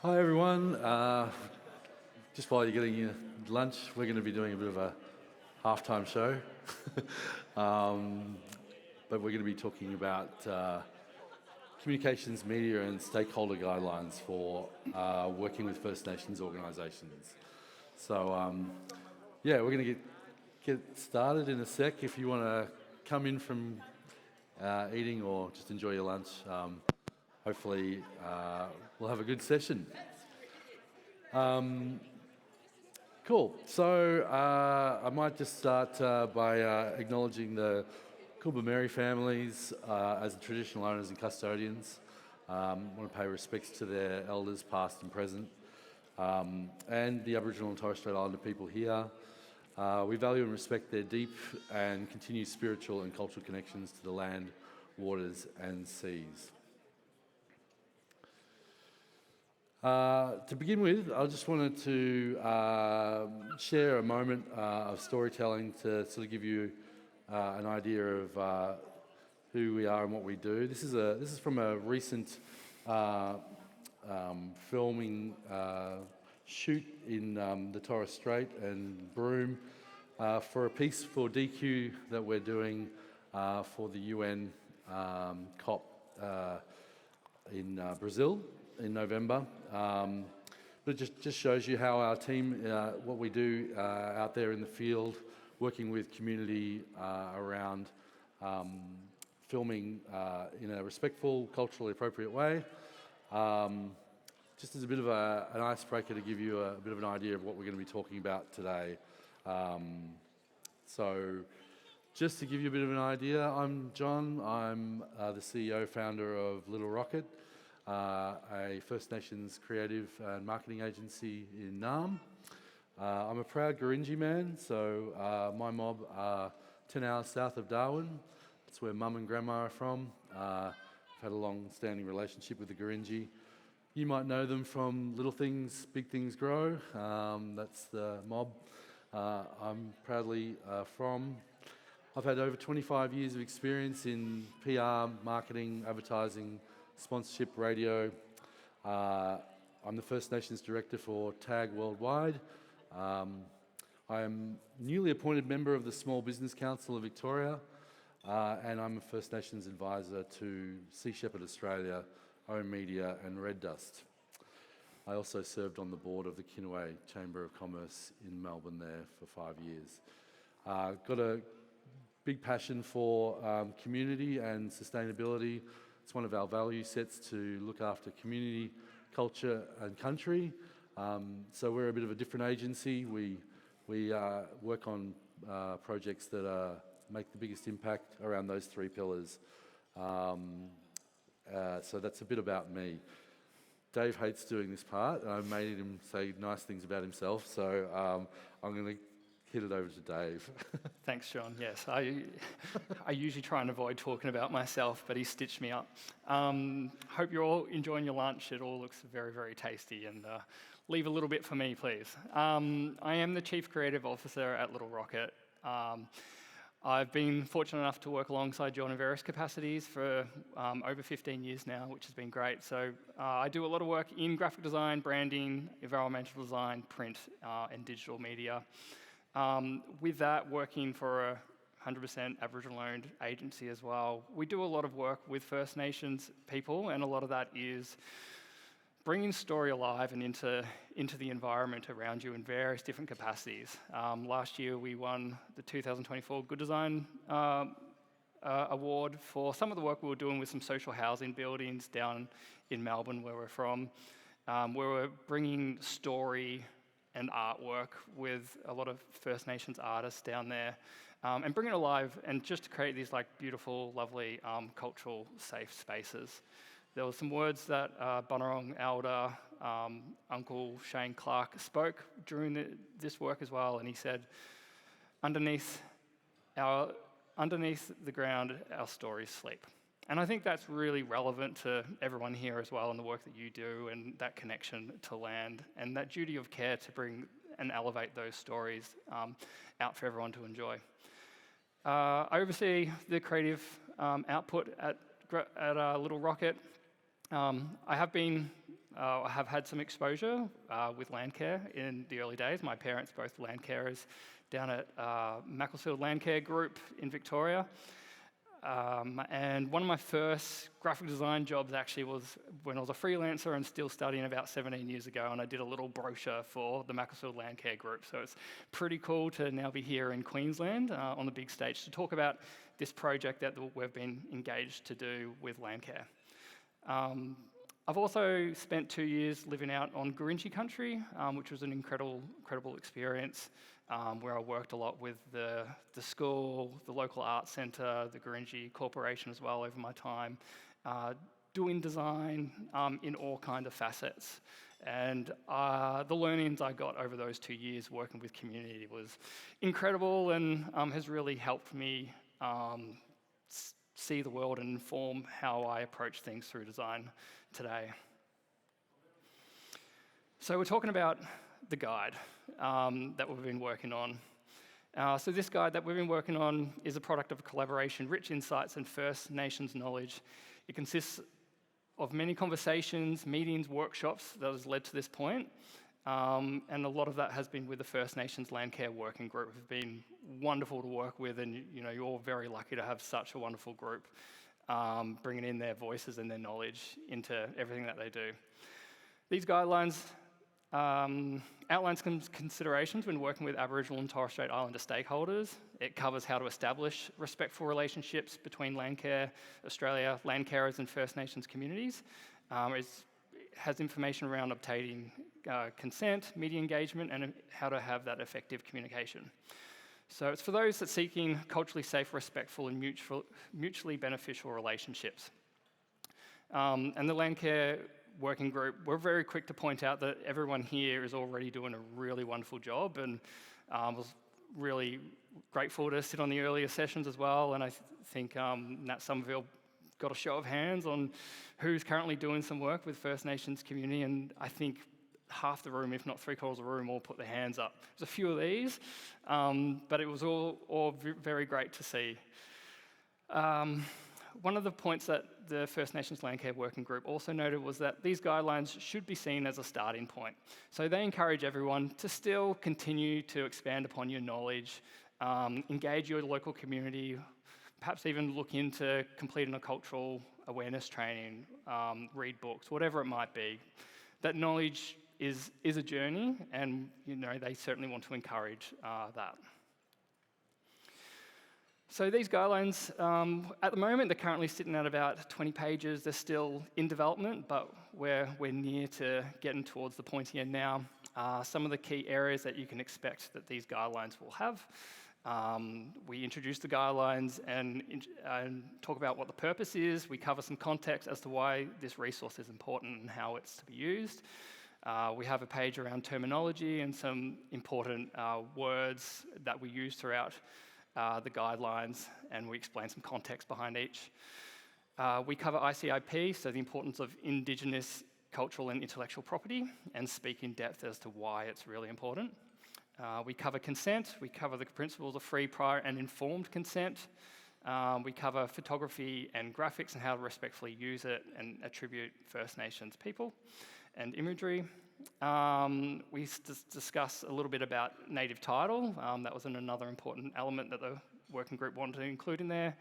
Hi everyone. Just while you're getting your lunch, we're going to be doing a bit of a halftime show. um, but we're going to be talking about communications, media, and stakeholder guidelines for working with First Nations organisations. So yeah, we're going to get started in a sec. If you want to come in from eating or just enjoy your lunch, hopefully we'll have a good session. Cool. So I might just start by acknowledging the Kulba families as the traditional owners and custodians. I want to pay respects to their elders, past and present, and the Aboriginal and Torres Strait Islander people here. We value and respect their deep and continued spiritual and cultural connections to the land, waters, and seas. To begin with, I just wanted to share a moment of storytelling to sort of give you an idea of who we are and what we do. This is from a recent filming shoot in the Torres Strait and Broome for a piece for DQ that we're doing for the UN COP in Brazil in November. But it just shows you how our team, what we do out there in the field, working with community around filming in a respectful, culturally appropriate way. Just as a bit of an icebreaker to give you a bit of an idea of what we're going to be talking about today. So just to give you a bit of an idea, I'm John. I'm the CEO, founder of Little Rocket, a First Nations creative and marketing agency in Naarm. I'm a proud Gurindji man, so my mob are 10 hours south of Darwin. That's where mum and grandma are from. I've had a long-standing relationship with the Gurindji. You might know them from Little Things, Big Things Grow. That's the mob I'm proudly from. I've had over 25 years of experience in PR, marketing, advertising, sponsorship, radio. I'm the First Nations Director for TAG Worldwide. I am newly appointed member of the Small Business Council of Victoria, and I'm a First Nations advisor to Sea Shepherd Australia, Ohm Media and Red Dust. I also served on the board of the Kinway Chamber of Commerce in Melbourne there for 5 years. Got a big passion for community and sustainability. It's one of our value sets to look after community, culture and country. So we're a bit of a different agency. We work on projects that make the biggest impact around those three pillars. So that's a bit about me. Dave hates doing this part, and I've made him say nice things about himself, so I'm going to hit it over to Dave. Thanks, John. Yes, I usually try and avoid talking about myself, but he stitched me up. Hope you're all enjoying your lunch. It all looks very, very tasty, and leave a little bit for me, please. I am the Chief Creative Officer at Little Rocket. I've been fortunate enough to work alongside John in various capacities for over 15 years now, which has been great. So I do a lot of work in graphic design, branding, environmental design, print, and digital media. With that, working for a 100% Aboriginal-owned agency as well, we do a lot of work with First Nations people, and a lot of that is bringing story alive and into the environment around you in various different capacities. Last year, we won the 2024 Good Design Award for some of the work we were doing with some social housing buildings down in Melbourne, where we're from. Where we're bringing story and artwork with a lot of First Nations artists down there, and bring it alive and just to create these beautiful, lovely cultural safe spaces. There were some words that Bunurong Elder, Uncle Shane Clark spoke during this work as well, and he said, underneath the ground, our stories sleep. And I think that's really relevant to everyone here as well, and the work that you do, and that connection to land, and that duty of care to bring and elevate those stories out for everyone to enjoy. I oversee the creative output at Little Rocket. I have been I have had some exposure with land care in the early days. My parents both land carers down at Macclesfield Land Care Group in Victoria. And one of my first graphic design jobs actually was when I was a freelancer and still studying about 17 years ago, and I did a little brochure for the Macclesfield Land Care Group. So it's pretty cool to now be here in Queensland on the big stage to talk about this project that we've been engaged to do with land care. I've also spent 2 years living out on Gurindji country, which was an incredible experience, where I worked a lot with the school, the local arts centre, the Gurindji Corporation as well over my time, doing design in all kinds of facets. And the learnings I got over those 2 years working with community was incredible and has really helped me see the world and inform how I approach things through design today. So we're talking about the guide that we've been working on. So this guide that we've been working on is a product of collaboration, rich insights and First Nations knowledge. It consists of many conversations, meetings, workshops that has led to this point. And a lot of that has been with the First Nations Land Care Working Group, who've been wonderful to work with, and you're all very lucky to have such a wonderful group bringing in their voices and their knowledge into everything that they do. These guidelines outline some considerations when working with Aboriginal and Torres Strait Islander stakeholders. It covers how to establish respectful relationships between Landcare Australia, land carers and First Nations communities. It has information around obtaining consent, media engagement, and how to have that effective communication. So it's for those that are seeking culturally safe, respectful, and mutually beneficial relationships. And the Landcare Working Group, we're very quick to point out that everyone here is already doing a really wonderful job, and was really grateful to sit on the earlier sessions as well. And I think Nat Somerville got a show of hands on who's currently doing some work with First Nations community, and I think half the room, if not 3/4 of the room, all put their hands up. There's a few of these, but it was all very great to see. One of the points that the First Nations Landcare Working Group also noted was that these guidelines should be seen as a starting point. So they encourage everyone to still continue to expand upon your knowledge, engage your local community, perhaps even look into completing a cultural awareness training, read books, whatever it might be. That knowledge is a journey, and they certainly want to encourage that. So these guidelines, at the moment, they're currently sitting at about 20 pages. They're still in development, but we're near to getting towards the pointy end now. Some of the key areas that you can expect that these guidelines will have. We introduce the guidelines and talk about what the purpose is. We cover some context as to why this resource is important and how it's to be used. We have a page around terminology and some important words that we use throughout the guidelines, and we explain some context behind each. We cover ICIP, so the importance of Indigenous cultural and intellectual property, and speak in depth as to why it's really important. We cover consent. We cover the principles of free, prior, and informed consent. We cover photography and graphics and how to respectfully use it and attribute First Nations people and imagery. We discuss a little bit about native title. That was another important element that the working group wanted to include in there.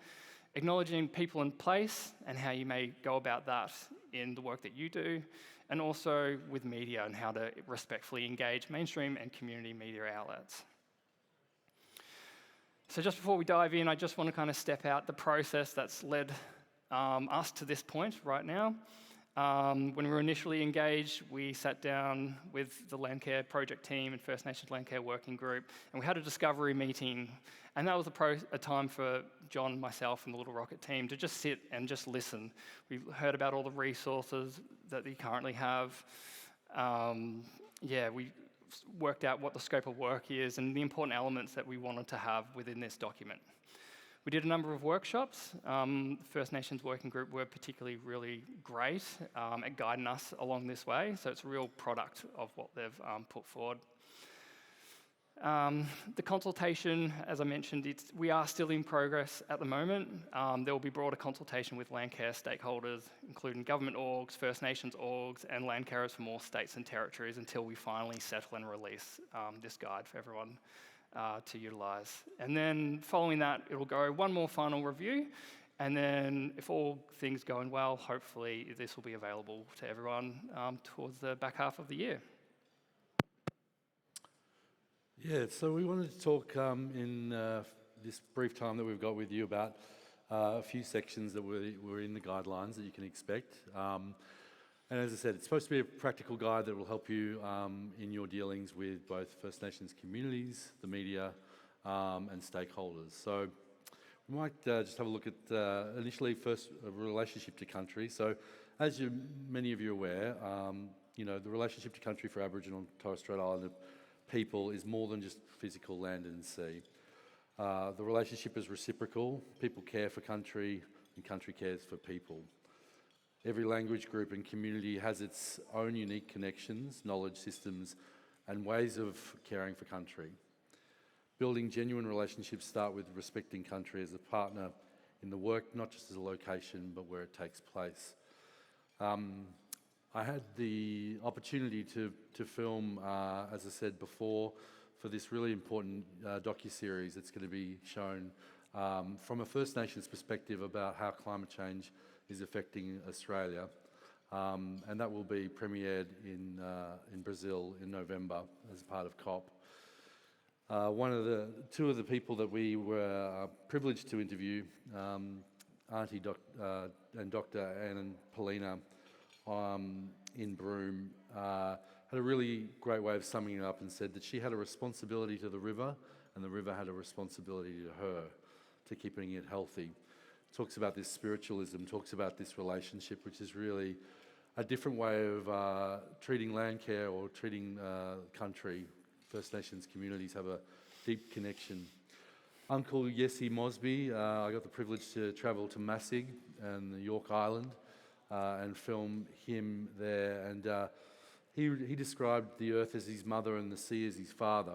Acknowledging people and place and how you may go about that in the work that you do, and also with media and how to respectfully engage mainstream and community media outlets. So just before we dive in, I just want to kind of step out the process that's led us to this point right now. When we were initially engaged, we sat down with the Landcare project team and First Nations Landcare Working Group, and we had a discovery meeting. And that was a time for John, myself, and the Little Rocket team to just sit and just listen. We heard about all the resources that we currently have. We worked out what the scope of work is and the important elements that we wanted to have within this document. We did a number of workshops. The First Nations Working Group were particularly really great at guiding us along this way, so it's a real product of what they've put forward. The consultation, as I mentioned, we are still in progress at the moment. There will be broader consultation with land care stakeholders, including government orgs, First Nations orgs, and land carers from all states and territories until we finally settle and release this guide for everyone to utilise. And then following that, it will go one more final review, and then if all things going well, hopefully this will be available to everyone towards the back half of the year. Yeah, so we wanted to talk in this brief time that we've got with you about a few sections that were in the guidelines that you can expect. And as I said, it's supposed to be a practical guide that will help you in your dealings with both First Nations communities, the media, and stakeholders. So we might just have a look at initially first a relationship to country. So as many of you are aware, the relationship to country for Aboriginal and Torres Strait Islander people is more than just physical land and sea. The relationship is reciprocal. People care for country and country cares for people. Every language group and community has its own unique connections, knowledge systems, and ways of caring for country. Building genuine relationships start with respecting country as a partner in the work, not just as a location, but where it takes place. I had the opportunity to film, as I said before, for this really important docu-series that's going to be shown from a First Nations perspective about how climate change is affecting Australia. And that will be premiered in Brazil in November as part of COP. Two of the people that we were privileged to interview, Auntie and Dr. Anne and Paulina, in Broome, had a really great way of summing it up and said that she had a responsibility to the river and the river had a responsibility to her, to keeping it healthy. Talks about this spiritualism, talks about this relationship, which is really a different way of treating land care or treating country. First Nations communities have a deep connection. Uncle Yessi Mosby, I got the privilege to travel to Masig and the York Island and film him there. And he described the earth as his mother and the sea as his father.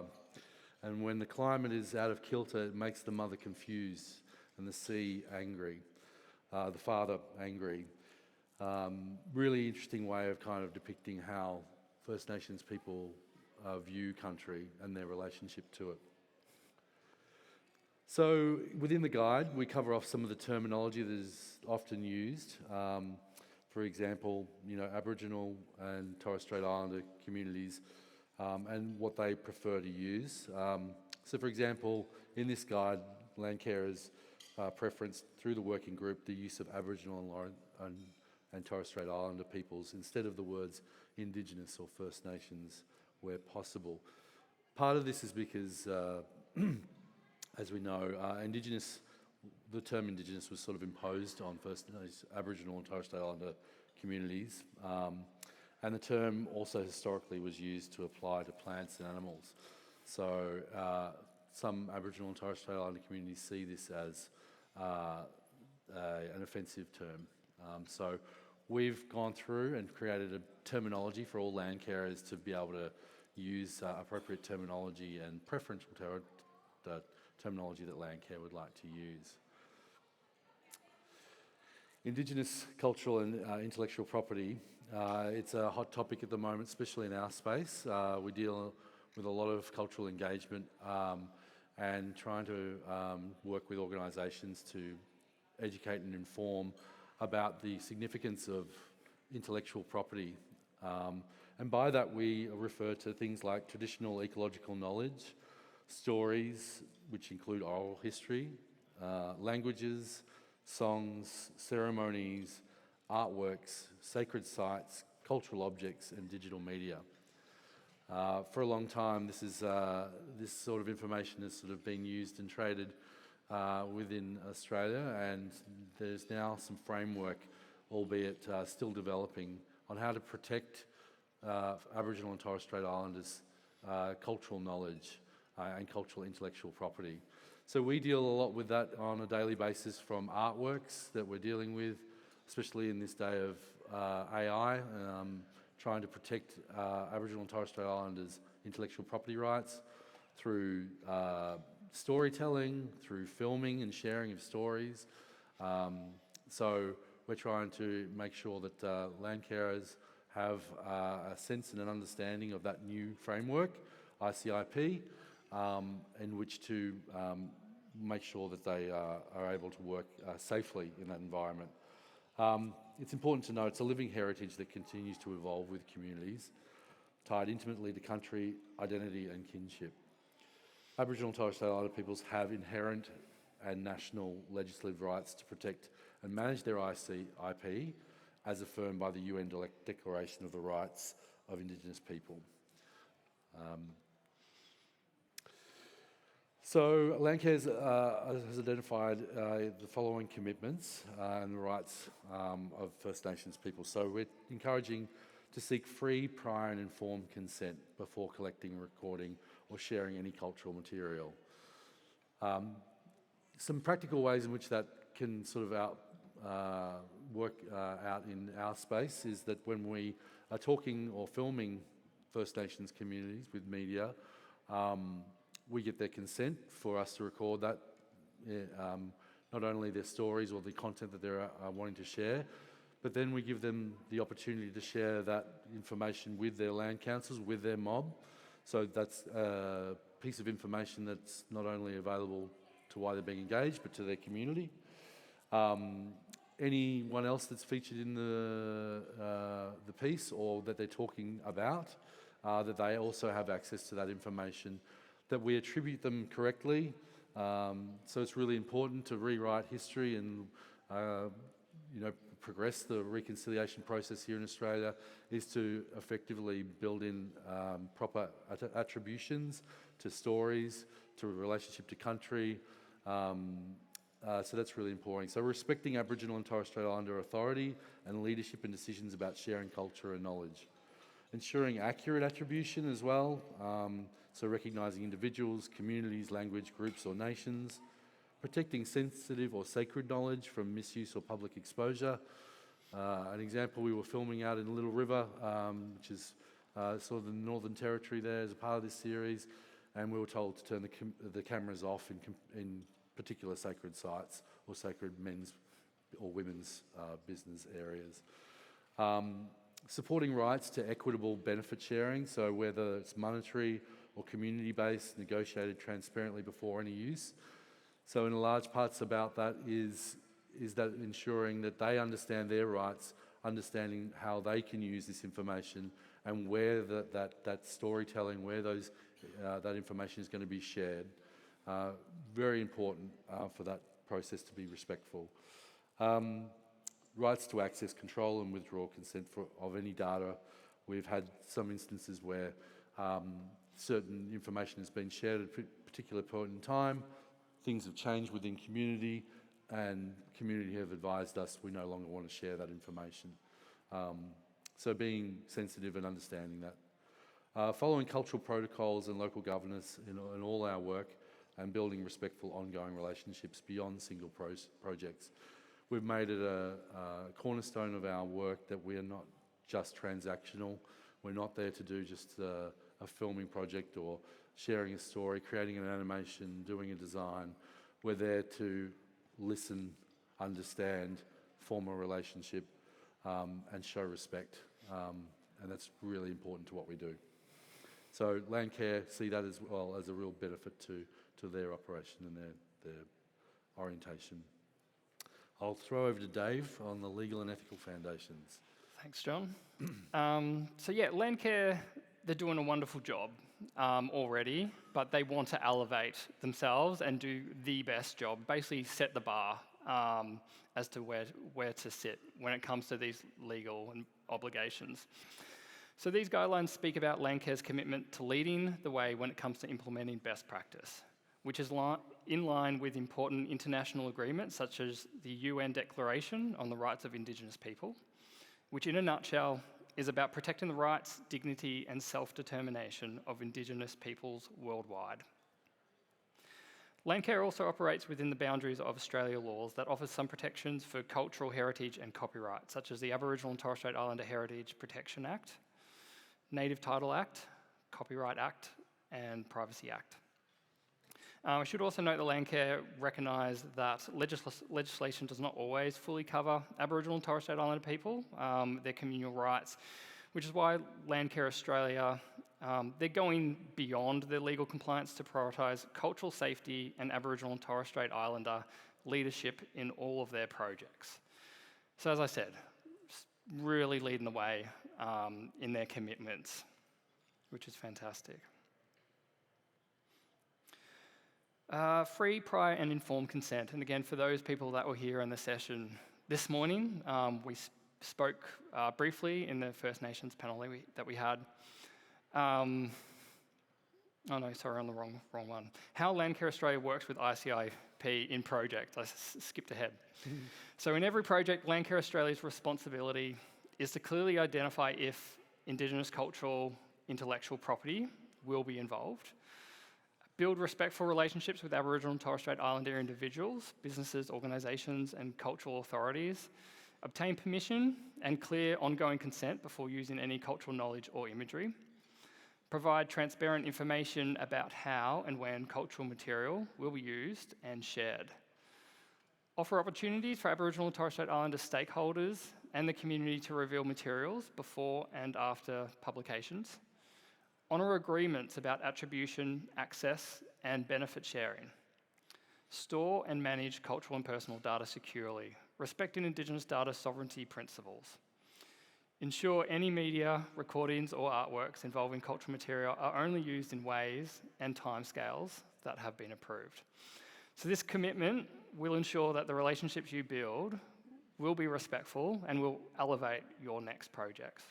And when the climate is out of kilter, it makes the mother confused and the sea angry, the father angry. Really interesting way of kind of depicting how First Nations people view country and their relationship to it. So within the guide, we cover off some of the terminology that is often used. For example, Aboriginal and Torres Strait Islander communities and what they prefer to use. So for example, in this guide, land carers preference through the working group the use of Aboriginal and Torres Strait Islander peoples instead of the words Indigenous or First Nations where possible. Part of this is because, as we know, the term Indigenous was sort of imposed on First Aboriginal and Torres Strait Islander communities, and the term also historically was used to apply to plants and animals. So some Aboriginal and Torres Strait Islander communities see this as an offensive term. So we've gone through and created a terminology for all land carers to be able to use appropriate terminology and preferential terminology that land care would like to use. Indigenous cultural and intellectual property, it's a hot topic at the moment, especially in our space. We deal with a lot of cultural engagement and trying to work with organisations to educate and inform about the significance of intellectual property. And by that we refer to things like traditional ecological knowledge, stories, which include oral history, languages, songs, ceremonies, artworks, sacred sites, cultural objects, and digital media. For a long time, this sort of information has sort of been used and traded within Australia, and there's now some framework, albeit still developing, on how to protect Aboriginal and Torres Strait Islanders' cultural knowledge and cultural intellectual property. So we deal a lot with that on a daily basis, from artworks that we're dealing with, especially in this day of AI, trying to protect Aboriginal and Torres Strait Islanders' intellectual property rights, through storytelling, through filming and sharing of stories. So we're trying to make sure that land carers have a sense and an understanding of that new framework, ICIP, in which to make sure that they are able to work safely in that environment. It's important to know it's a living heritage that continues to evolve with communities, tied intimately to country, identity and kinship. Aboriginal and Torres Strait Islander peoples have inherent and national legislative rights to protect and manage their ICIP as affirmed by the UN Declaration of the Rights of Indigenous People. So Landcares has identified the following commitments and the rights of First Nations people. So we're encouraging to seek free, prior and informed consent before collecting, recording or sharing any cultural material. Some practical ways in which that can sort of work out in our space is that when we are talking or filming First Nations communities with media, we get their consent for us to record that, not only their stories or the content that they're wanting to share, but then we give them the opportunity to share that information with their land councils, with their mob. So that's a piece of information that's not only available to why they're being engaged, but to their community. Anyone else that's featured in the piece or that they're talking about, that they also have access to that information, that we attribute them correctly. So it's really important to rewrite history and progress the reconciliation process here in Australia is to effectively build in proper attributions to stories, to relationship to country. So that's really important. So respecting Aboriginal and Torres Strait Islander authority and leadership in decisions about sharing culture and knowledge. Ensuring accurate attribution as well, so recognising individuals, communities, language, groups or nations. Protecting sensitive or sacred knowledge from misuse or public exposure. An example, we were filming out in Little River, which is sort of the Northern Territory there as a part of this series, and we were told to turn the cameras off in particular sacred sites or sacred men's or women's business areas. Supporting rights to equitable benefit sharing, so whether it's monetary or community-based, negotiated transparently before any use. So in large parts about that is that ensuring that they understand their rights, understanding how they can use this information and where that storytelling, where that information is going to be shared. Very important for that process to be respectful. Rights to access, control and withdraw consent of any data. We've had some instances where certain information has been shared at a particular point in time. Things have changed within community and community have advised us we no longer want to share that information. So being sensitive and understanding that. Following cultural protocols and local governance in all our work and building respectful ongoing relationships beyond single projects. We've made it a cornerstone of our work that we are not just transactional. We're not there to do just a filming project or sharing a story, creating an animation, doing a design. We're there to listen, understand, form a relationship, and show respect. And that's really important to what we do. So Landcare see that as well as a real benefit to their operation and their orientation. I'll throw over to Dave on the legal and ethical foundations. Thanks, John. Landcare, they're doing a wonderful job already, but they want to elevate themselves and do the best job, basically set the bar as to where to sit when it comes to these legal obligations. So these guidelines speak about Landcare's commitment to leading the way when it comes to implementing best practice, which is in line with important international agreements such as the UN Declaration on the Rights of Indigenous People, which in a nutshell is about protecting the rights, dignity and self-determination of Indigenous peoples worldwide. Landcare also operates within the boundaries of Australia laws that offers some protections for cultural heritage and copyright, such as the Aboriginal and Torres Strait Islander Heritage Protection Act, Native Title Act, Copyright Act and Privacy Act. I should also note that Landcare recognise that legislation does not always fully cover Aboriginal and Torres Strait Islander people, their communal rights, which is why Landcare Australia, they're going beyond their legal compliance to prioritise cultural safety and Aboriginal and Torres Strait Islander leadership in all of their projects. So as I said, really leading the way in their commitments, which is fantastic. Free, prior and informed consent. And again, for those people that were here in the session this morning, we spoke briefly in the First Nations panel that we had. Oh no, sorry, on the wrong one. How Landcare Australia works with ICIP in project. I skipped ahead. So in every project, Landcare Australia's responsibility is to clearly identify if Indigenous cultural intellectual property will be involved, build respectful relationships with Aboriginal and Torres Strait Islander individuals, businesses, organisations and cultural authorities, obtain permission and clear ongoing consent before using any cultural knowledge or imagery, provide transparent information about how and when cultural material will be used and shared, offer opportunities for Aboriginal and Torres Strait Islander stakeholders and the community to reveal materials before and after publications, honour agreements about attribution, access and benefit sharing, store and manage cultural and personal data securely, respecting Indigenous data sovereignty principles, ensure any media, recordings or artworks involving cultural material are only used in ways and timescales that have been approved. So this commitment will ensure that the relationships you build will be respectful and will elevate your next projects.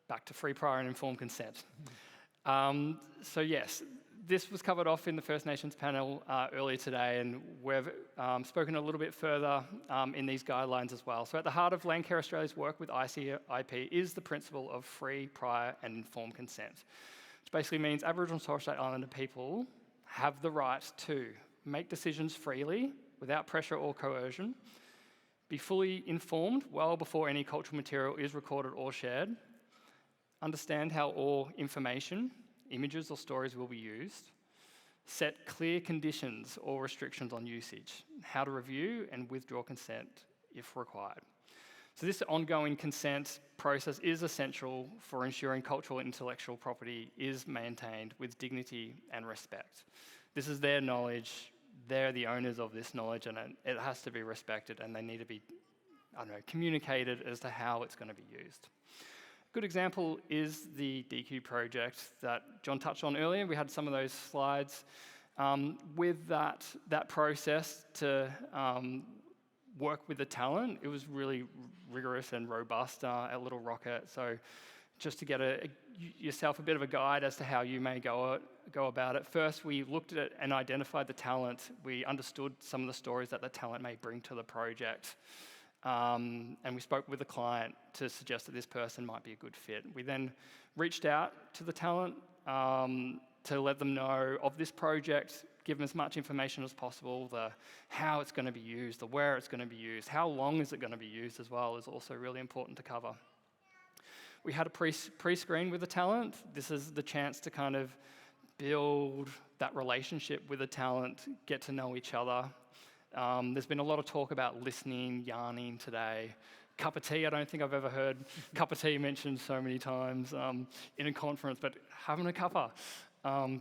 Back to free, prior and informed consent. So yes, this was covered off in the First Nations panel earlier today, and we've spoken a little bit further in these guidelines as well. So at the heart of Landcare Australia's work with ICIP is the principle of free, prior and informed consent, which basically means Aboriginal and Torres Strait Islander people have the right to make decisions freely, without pressure or coercion, be fully informed well before any cultural material is recorded or shared, understand how all information, images or stories will be used, set clear conditions or restrictions on usage, how to review and withdraw consent if required. So this ongoing consent process is essential for ensuring cultural and intellectual property is maintained with dignity and respect. This is their knowledge, they're the owners of this knowledge, and it has to be respected, and they need to be, communicated as to how it's going to be used. A good example is the DQ project that John touched on earlier. We had some of those slides. With that process to work with the talent, it was really rigorous and robust at Little Rocket. So just to get yourself a bit of a guide as to how you may go about it. First, we looked at it and identified the talent. We understood some of the stories that the talent may bring to the project. And we spoke with the client to suggest that this person might be a good fit. We then reached out to the talent to let them know of this project, give them as much information as possible, the how it's going to be used, the where it's going to be used, how long is it going to be used as well is also really important to cover. We had a pre-screen with the talent. This is the chance to kind of build that relationship with the talent, get to know each other. There's been a lot of talk about listening, yarning today. Cup of tea, I don't think I've ever heard cup of tea mentioned so many times in a conference, but having a cuppa,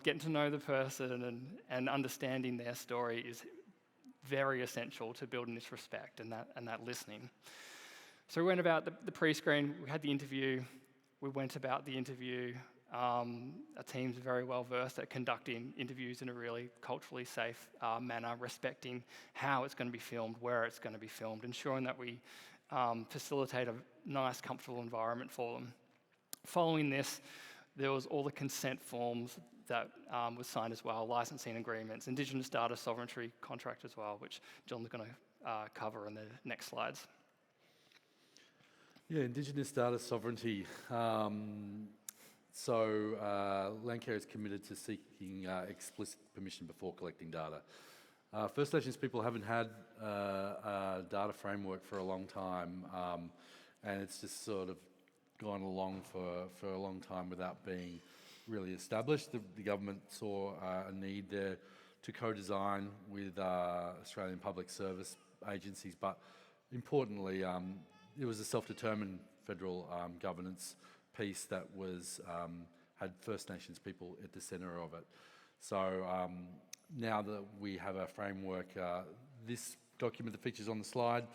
getting to know the person and understanding their story is very essential to building this respect and that listening. So we went about the pre-screen, we had the interview, we went about the interview. Our team's very well versed at conducting interviews in a really culturally safe manner, respecting how it's going to be filmed, where it's going to be filmed, ensuring that we facilitate a nice, comfortable environment for them. Following this, there was all the consent forms that was signed as well, licensing agreements, Indigenous data sovereignty contract as well, which John's going to cover in the next slides. Yeah, Indigenous data sovereignty. So Landcare is committed to seeking explicit permission before collecting data. First Nations people haven't had a data framework for a long time, and it's just sort of gone along for a long time without being really established. The government saw a need there to co-design with Australian public service agencies, but importantly, it was a self-determined federal governance piece that was had First Nations people at the centre of it. So now that we have a framework, this document that features on the slide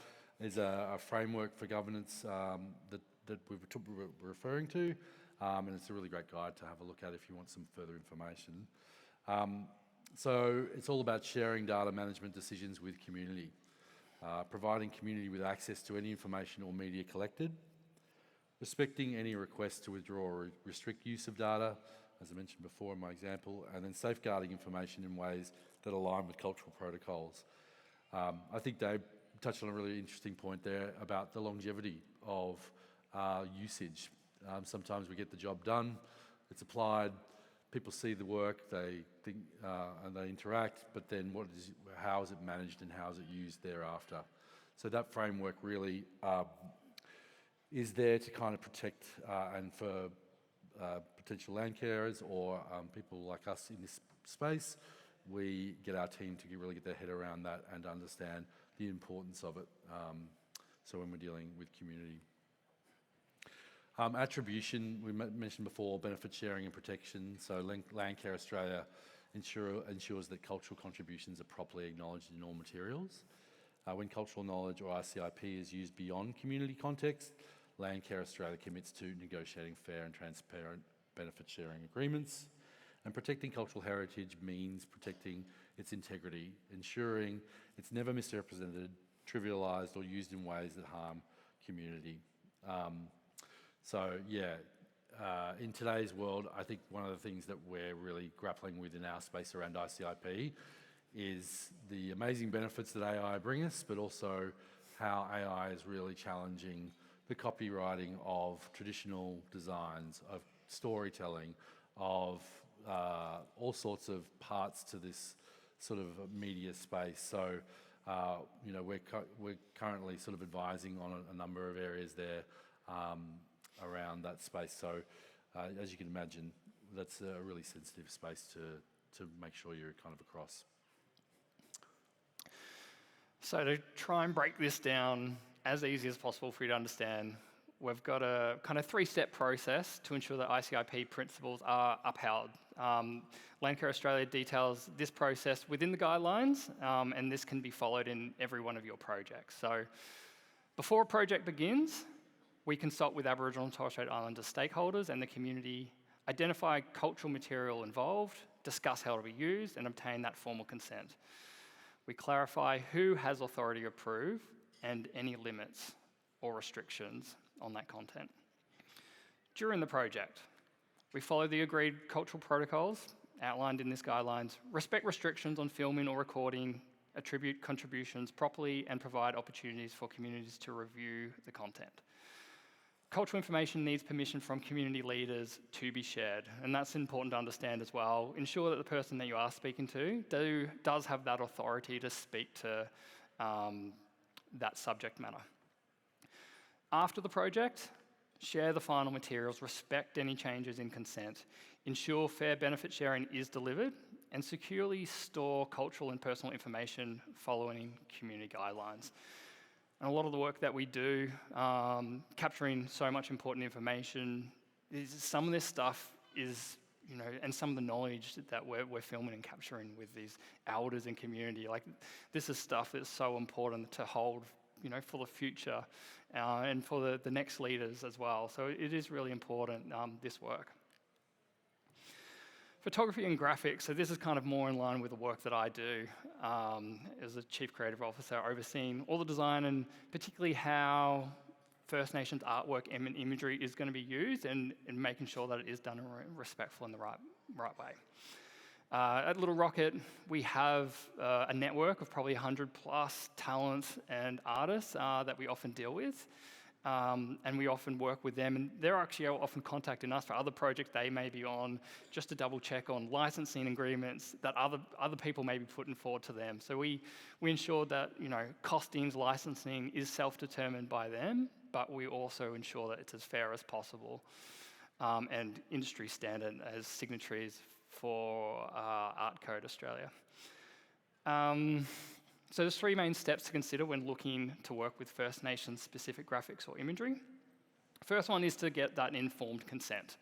is a framework for governance that we're referring to, and it's a really great guide to have a look at if you want some further information. So it's all about sharing data management decisions with community, providing community with access to any information or media collected, respecting any request to withdraw or restrict use of data, as I mentioned before in my example, and then safeguarding information in ways that align with cultural protocols. I think Dave touched on a really interesting point there about the longevity of usage. Sometimes we get the job done, it's applied, people see the work, they think and they interact, but then how is it managed and how is it used thereafter? So that framework really is there to kind of protect and for potential land carers or people like us in this space, we get our team to really get their head around that and understand the importance of it. So when we're dealing with community. Attribution, we mentioned before, benefit sharing and protection. So Landcare Australia ensures that cultural contributions are properly acknowledged in all materials. When cultural knowledge or ICIP is used beyond community context, Landcare Australia commits to negotiating fair and transparent benefit sharing agreements. And protecting cultural heritage means protecting its integrity, ensuring it's never misrepresented, trivialised or used in ways that harm community. In today's world, I think one of the things that we're really grappling with in our space around ICIP is the amazing benefits that AI bring us, but also how AI is really challenging the copywriting of traditional designs, of storytelling, of all sorts of parts to this sort of media space. So, we're currently sort of advising on a number of areas there around that space. So, as you can imagine, that's a really sensitive space to make sure you're kind of across. So to try and break this down as easy as possible for you to understand, we've got a kind of three-step process to ensure that ICIP principles are upheld. Landcare Australia details this process within the guidelines, and this can be followed in every one of your projects. So before a project begins, we consult with Aboriginal and Torres Strait Islander stakeholders and the community, identify cultural material involved, discuss how to be used, and obtain that formal consent. We clarify who has authority to approve and any limits or restrictions on that content. During the project, we follow the agreed cultural protocols outlined in this guidelines, respect restrictions on filming or recording, attribute contributions properly, and provide opportunities for communities to review the content. Cultural information needs permission from community leaders to be shared, and that's important to understand as well. Ensure that the person that you are speaking to does have that authority to speak to that subject matter. After the project, share the final materials, respect any changes in consent, ensure fair benefit sharing is delivered, and securely store cultural and personal information following community guidelines. And a lot of the work that we do, capturing so much important information, some of this stuff is, and some of the knowledge that we're filming and capturing with these elders and community, like this is stuff that's so important to hold, for the future and for the next leaders as well. So it is really important, this work. Photography and graphics, so this is kind of more in line with the work that I do as a Chief Creative Officer, overseeing all the design and particularly how First Nations artwork and imagery is going to be used and making sure that it is done respectful in the right way. At Little Rocket, we have a network of probably 100 plus talents and artists that we often deal with. And we often work with them, and they're actually often contacting us for other projects they may be on, just to double check on licensing agreements that other people may be putting forward to them. So we ensure that costings, licensing is self-determined by them, but we also ensure that it's as fair as possible. and industry standard as signatories for Art Code Australia. So there's 3 main steps to consider when looking to work with First Nations specific graphics or imagery. First one is to get that informed consent.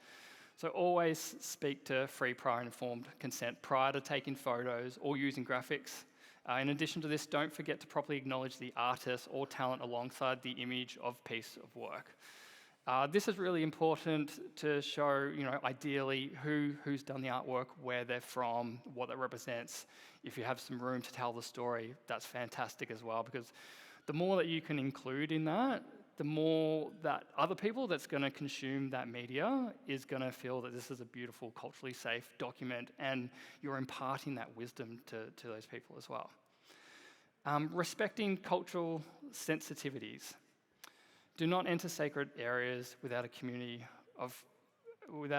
So always speak to free, prior, and informed consent prior to taking photos or using graphics. In addition to this, don't forget to properly acknowledge the artist or talent alongside the image of piece of work. This is really important to show, ideally who's done the artwork, where they're from, what that represents. If you have some room to tell the story, that's fantastic as well, because the more that you can include in that, the more that other people that's going to consume that media is going to feel that this is a beautiful, culturally safe document, and you're imparting that wisdom to those people as well. Respecting cultural sensitivities. Do not enter sacred areas without a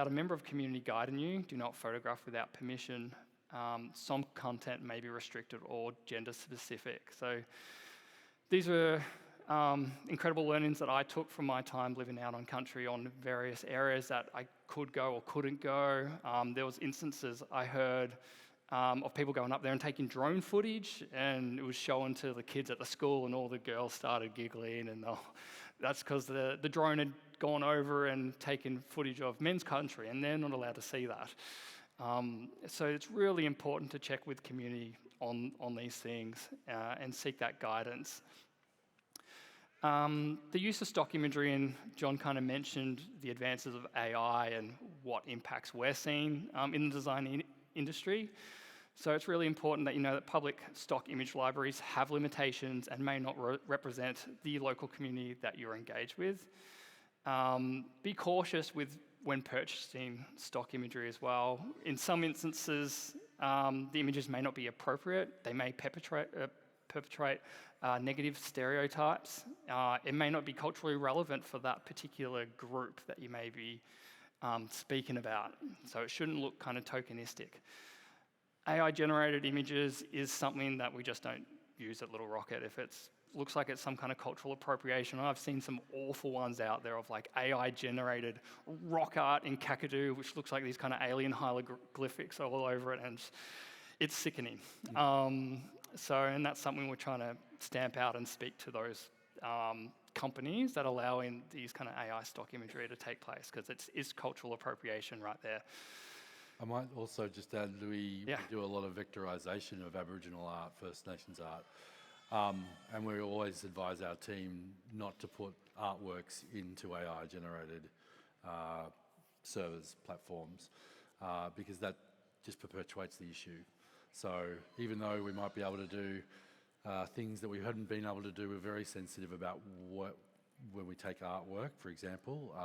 member of community guiding you. Do not photograph without permission. Some content may be restricted or gender specific. So these were incredible learnings that I took from my time living out on country on various areas that I could go or couldn't go. There was instances I heard of people going up there and taking drone footage, and it was shown to the kids at the school, and all the girls started giggling, and that's because the drone had gone over and taken footage of men's country, and they're not allowed to see that. So it's really important to check with community on these things and seek that guidance. The use of stock imagery, and John kind of mentioned the advances of AI and what impacts we're seeing in the design industry. So it's really important that you know that public stock image libraries have limitations and may not represent the local community that you're engaged with. Be cautious when purchasing stock imagery as well. In some instances, the images may not be appropriate. They may perpetrate negative stereotypes. It may not be culturally relevant for that particular group that you may be speaking about. So it shouldn't look kind of tokenistic. AI-generated images is something that we just don't use at Little Rocket. If it looks like it's some kind of cultural appropriation, I've seen some awful ones out there of like AI-generated rock art in Kakadu, which looks like these kind of alien hieroglyphics all over it, and it's sickening. And that's something we're trying to stamp out and speak to those companies that allow in these kind of AI stock imagery to take place, because it's cultural appropriation right there. I might also just add, Louis, Yeah. we do a lot of vectorisation of Aboriginal art, First Nations art, and we always advise our team not to put artworks into AI-generated servers, platforms, because that just perpetuates the issue. So even though we might be able to do things that we hadn't been able to do, we're very sensitive about when we take artwork, for example,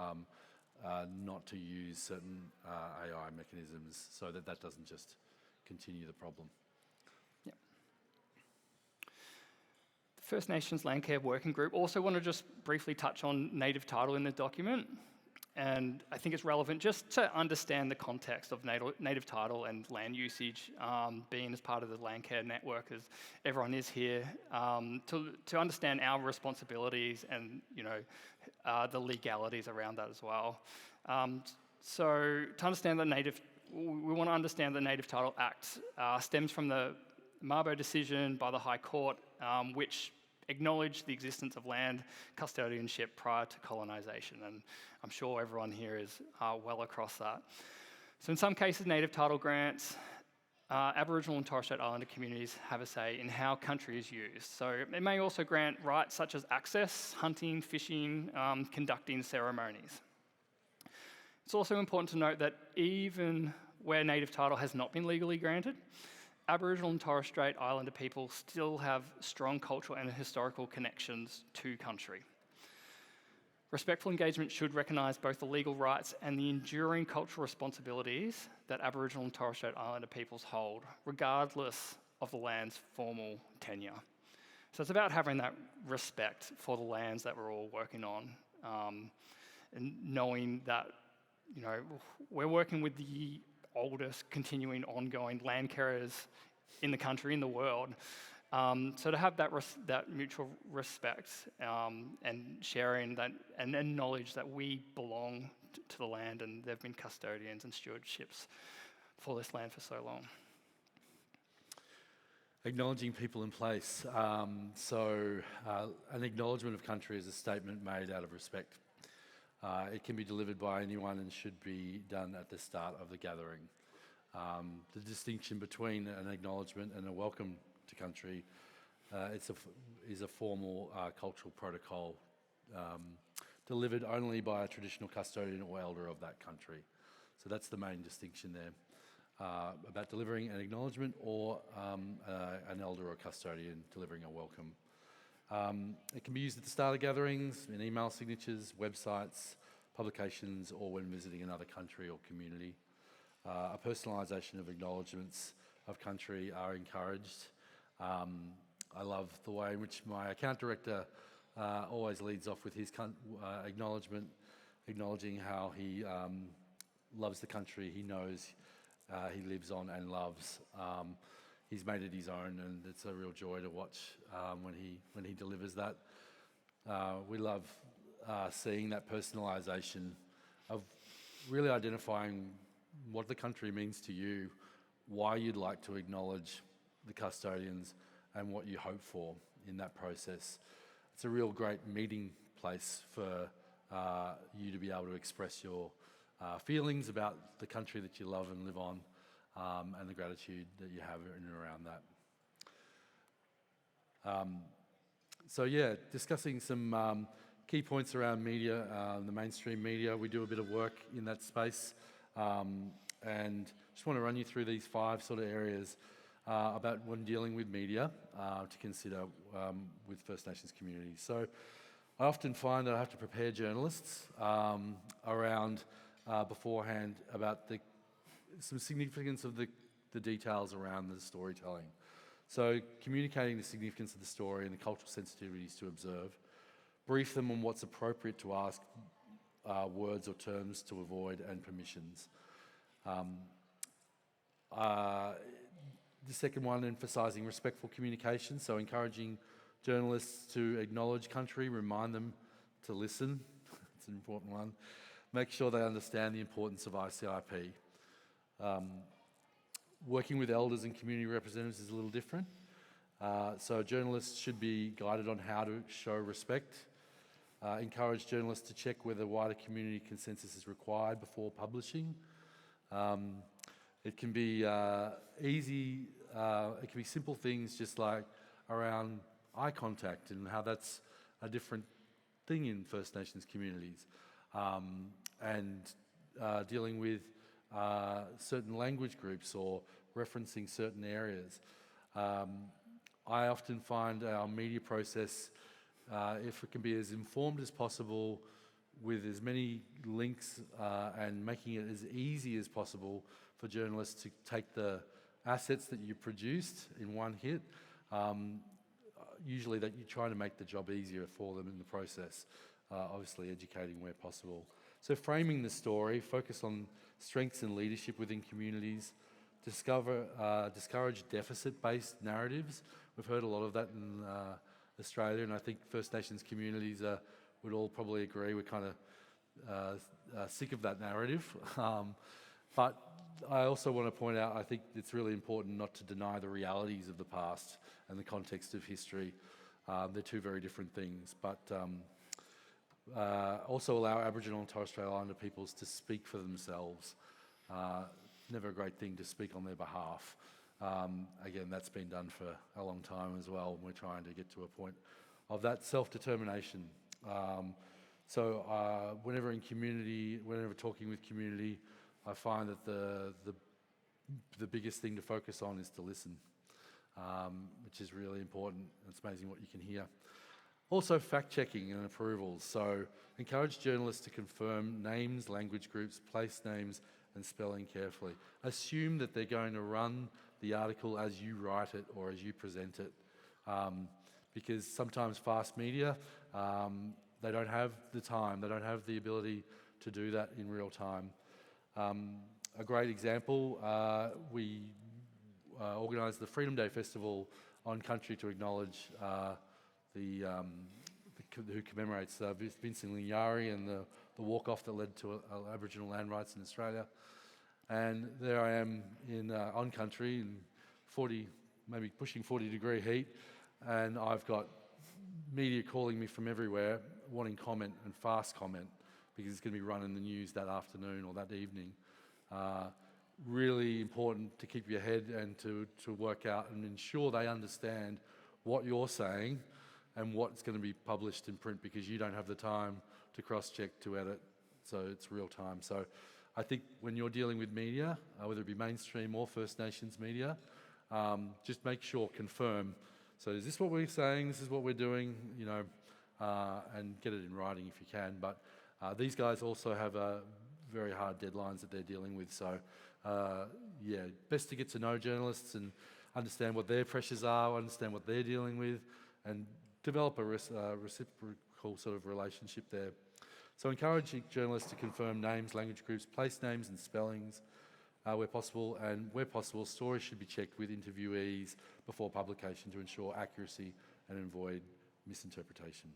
not to use certain AI mechanisms so that doesn't just continue the problem. Yep. The First Nations Landcare Working Group also want to just briefly touch on native title in the document. And I think it's relevant just to understand the context of native title and land usage, being as part of the Landcare network, as everyone is here, to understand our responsibilities and the legalities around that as well. So to understand we want to understand the Native Title Act stems from the Mabo decision by the High Court, which acknowledged the existence of land custodianship prior to colonisation, and I'm sure everyone here is well across that. So in some cases, native title grants, Aboriginal and Torres Strait Islander communities have a say in how country is used. So it may also grant rights such as access, hunting, fishing, conducting ceremonies. It's also important to note that even where native title has not been legally granted, Aboriginal and Torres Strait Islander people still have strong cultural and historical connections to country. Respectful engagement should recognise both the legal rights and the enduring cultural responsibilities that Aboriginal and Torres Strait Islander peoples hold, regardless of the land's formal tenure. So it's about having that respect for the lands that we're all working on, and knowing that we're working with the oldest continuing ongoing land carriers in the country, in the world. So to have that mutual respect and sharing that and knowledge that we belong to the land, and they've been custodians and stewardships for this land for so long. Acknowledging people in place. An acknowledgement of country is a statement made out of respect. It can be delivered by anyone and should be done at the start of the gathering. The distinction between an acknowledgement and a welcome to country is a formal cultural protocol delivered only by a traditional custodian or elder of that country. So that's the main distinction there. About delivering an acknowledgement or an elder or custodian delivering a welcome. It can be used at the start of gatherings, in email signatures, websites, publications, or when visiting another country or community. A personalisation of acknowledgements of country are encouraged. I love the way in which my account director always leads off with his acknowledgement, acknowledging how he loves the country he knows he lives on and loves. He's made it his own, and it's a real joy to watch when he delivers that. We love seeing that personalisation of really identifying what the country means to you, why you'd like to acknowledge the custodians, and what you hope for in that process. It's a real great meeting place for you to be able to express your feelings about the country that you love and live on, and the gratitude that you have in and around that. Discussing some key points around media, the mainstream media. We do a bit of work in that space, and just want to run you through these 5 sort of areas about when dealing with media to consider with First Nations communities. So I often find that I have to prepare journalists around beforehand about some significance of the details around the storytelling. So communicating the significance of the story and the cultural sensitivities to observe, brief them on what's appropriate to ask, words or terms to avoid, and permissions. The second one, emphasising respectful communication, so encouraging journalists to acknowledge country, remind them to listen. It's an important one. Make sure they understand the importance of ICIP. Working with elders and community representatives is a little different. So journalists should be guided on how to show respect. Encourage journalists to check whether wider community consensus is required before publishing. It can be easy, it can be simple things just like around eye contact and how that's a different thing in First Nations communities. And dealing with certain language groups or referencing certain areas. I often find our media process, if it can be as informed as possible with as many links and making it as easy as possible for journalists to take the assets that you produced in one hit, usually that you're trying to make the job easier for them in the process, obviously educating where possible. So framing the story, focus on strengths and leadership within communities, discourage deficit-based narratives. We've heard a lot of that in Australia, and I think First Nations communities would all probably agree we're kind of sick of that narrative. But I also want to point out, I think it's really important not to deny the realities of the past and the context of history. They're two very different things, but also allow Aboriginal and Torres Strait Islander peoples to speak for themselves. Never a great thing to speak on their behalf. Again, that's been done for a long time as well, and we're trying to get to a point of that self-determination. Whenever in community, whenever talking with community, I find that the biggest thing to focus on is to listen, which is really important. It's amazing what you can hear. Also, fact-checking and approvals. So encourage journalists to confirm names, language groups, place names, and spelling carefully. Assume that they're going to run the article as you write it or as you present it, because sometimes fast media, they don't have the time, they don't have the ability to do that in real time. A great example, we organised the Freedom Day Festival on country to acknowledge the who commemorates Vincent Lingiari and the walk-off that led to Aboriginal land rights in Australia. And there I am in on country in 40, maybe pushing 40-degree heat, and I've got media calling me from everywhere wanting comment and fast comment because it's going to be run in the news that afternoon or that evening. Really important to keep your head and to work out and ensure they understand what you're saying and what's going to be published in print, because you don't have the time to cross-check, to edit, so it's real time. So I think when you're dealing with media, whether it be mainstream or First Nations media, just make sure, confirm. So is this what we're saying? This is what we're doing, you know, and get it in writing if you can. But these guys also have very hard deadlines that they're dealing with. So yeah, best to get to know journalists and understand what their pressures are, understand what they're dealing with, and develop a reciprocal sort of relationship there. So encourage journalists to confirm names, language groups, place names and spellings where possible, and where possible, stories should be checked with interviewees before publication to ensure accuracy and avoid misinterpretation.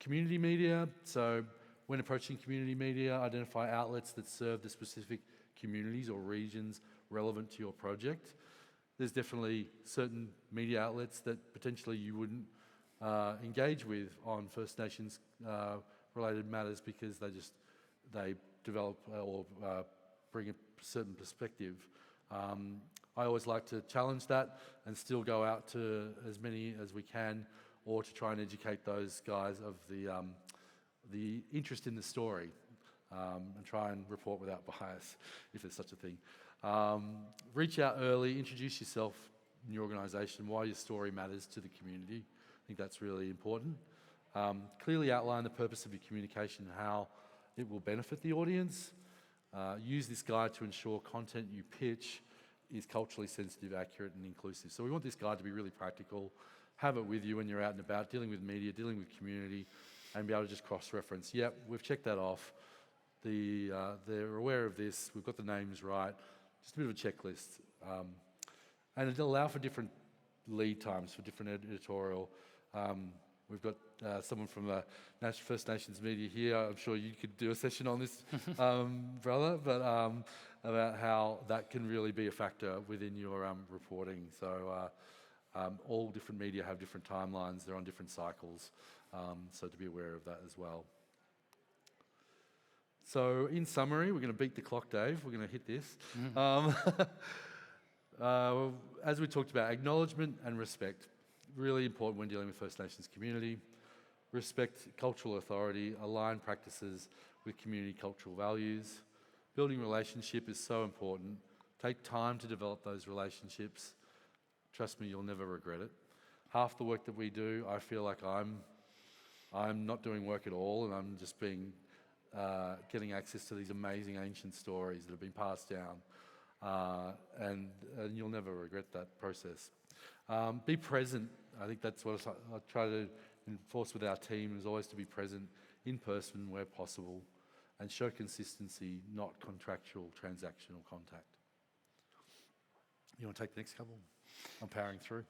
Community media, so when approaching community media, identify outlets that serve the specific communities or regions relevant to your project. There's definitely certain media outlets that potentially you wouldn't engage with on First Nations related matters because they develop or bring a certain perspective. I always like to challenge that and still go out to as many as we can, or to try and educate those guys of the interest in the story, and try and report without bias, if there's such a thing. Reach out early, introduce yourself and your organisation, why your story matters to the community. I think that's really important. Clearly outline the purpose of your communication and how it will benefit the audience. Use this guide to ensure content you pitch is culturally sensitive, accurate and inclusive. So we want this guide to be really practical. Have it with you when you're out and about, dealing with media, dealing with community, and be able to just cross-reference. Yep, we've checked that off. They're aware of this. We've got the names right. Just a bit of a checklist. And it'll allow for different lead times for different editorial. We've got someone from First Nations Media here. I'm sure you could do a session on this, brother, but about how that can really be a factor within your reporting. So all different media have different timelines. They're on different cycles. So to be aware of that as well. So in summary, we're going to beat the clock, Dave. We're going to hit this. As we talked about, acknowledgement and respect, really important when dealing with First Nations community. Respect cultural authority, align practices with community cultural values. Building relationship is so important. Take time to develop those relationships. Trust me, you'll never regret it. Half the work that we do, I feel like I'm not doing work at all, and I'm just getting access to these amazing ancient stories that have been passed down, and you'll never regret that process. Be present. I think that's what I try to enforce with our team, is always to be present in person where possible and show consistency, not contractual, transactional contact. You want to take the next couple? I'm powering through.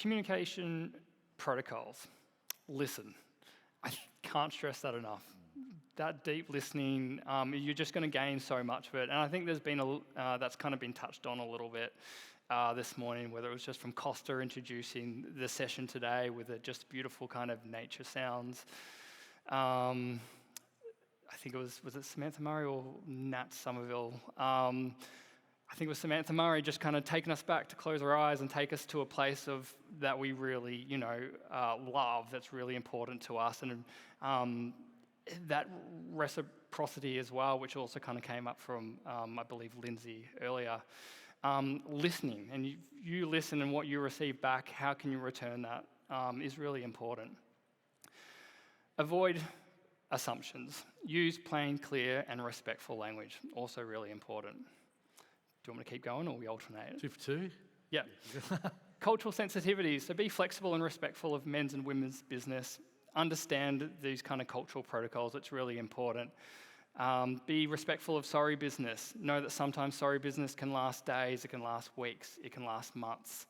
Communication protocols. Listen. I can't stress that enough. That deep listening, you're just going to gain so much of it. And I think there's been that's kind of been touched on a little bit this morning, whether it was just from Costa introducing the session today with just beautiful kind of nature sounds. I think it was it Samantha Murray or Nat Somerville? I think it was Samantha Murray just kind of taking us back to close our eyes and take us to a place of that we really, love, that's really important to us. And that reciprocity as well, which also kind of came up from, I believe, Lindsay earlier. Listening, and you listen, and what you receive back, how can you return that, is really important. Avoid assumptions. Use plain, clear, and respectful language, also really important. Do you want me to keep going, or we alternate? 2 for 2? Yeah. Cultural sensitivities. So be flexible and respectful of men's and women's business. Understand these kind of cultural protocols. It's really important. Be respectful of sorry business. Know that sometimes sorry business can last days, it can last weeks, it can last months.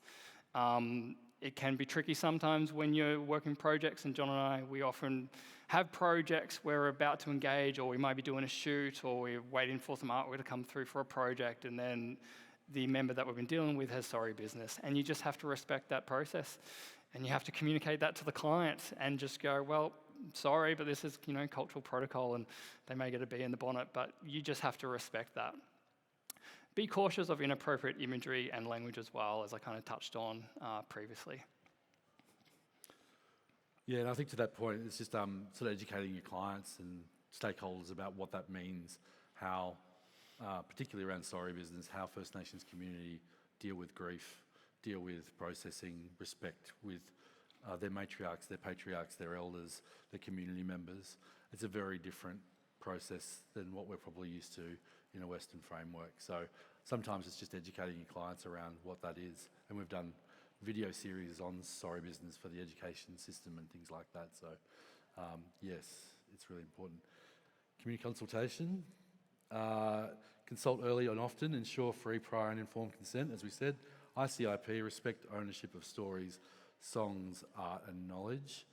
It can be tricky sometimes when you're working projects, and John and I, we often have projects where we're about to engage, or we might be doing a shoot, or we're waiting for some artwork to come through for a project, and then the member that we've been dealing with has sorry business, and you just have to respect that process, and you have to communicate that to the client, and just go, well, sorry, but this is, cultural protocol, and they may get a bee in the bonnet, but you just have to respect that. Be cautious of inappropriate imagery and language as well, as I kind of touched on previously. Yeah, and I think to that point, it's just sort of educating your clients and stakeholders about what that means, how, particularly around sorry business, how First Nations community deal with grief, deal with processing, respect with their matriarchs, their patriarchs, their elders, their community members. It's a very different process than what we're probably used to in a Western framework. So sometimes it's just educating your clients around what that is. And we've done video series on sorry business for the education system and things like that. So yes, it's really important. Community consultation. Consult early and often, ensure free, prior and informed consent, as we said. ICIP, respect ownership of stories, songs, art and knowledge.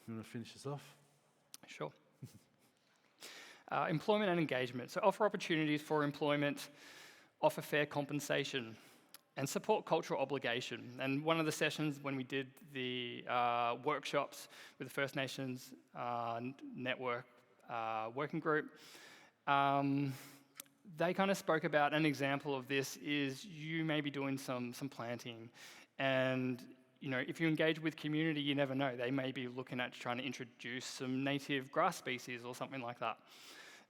You want to finish this off? Sure. Employment and engagement. So offer opportunities for employment, offer fair compensation, and support cultural obligation. And one of the sessions when we did the workshops with the First Nations Network working group, they kind of spoke about an example of this is you may be doing some planting, and if you engage with community, you never know. They may be looking at trying to introduce some native grass species or something like that.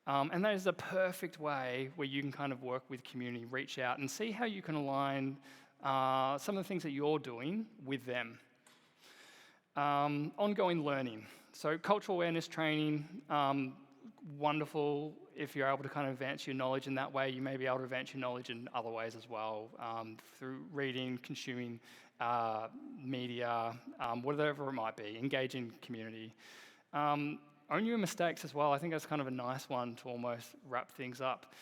And that is a perfect way where you can kind of work with community, reach out and see how you can align some of the things that you're doing with them. Ongoing learning. So cultural awareness training, wonderful. If you're able to kind of advance your knowledge in that way, you may be able to advance your knowledge in other ways as well, through reading, consuming media, whatever it might be, engaging community. Own your mistakes as well. I think that's kind of a nice one to almost wrap things up.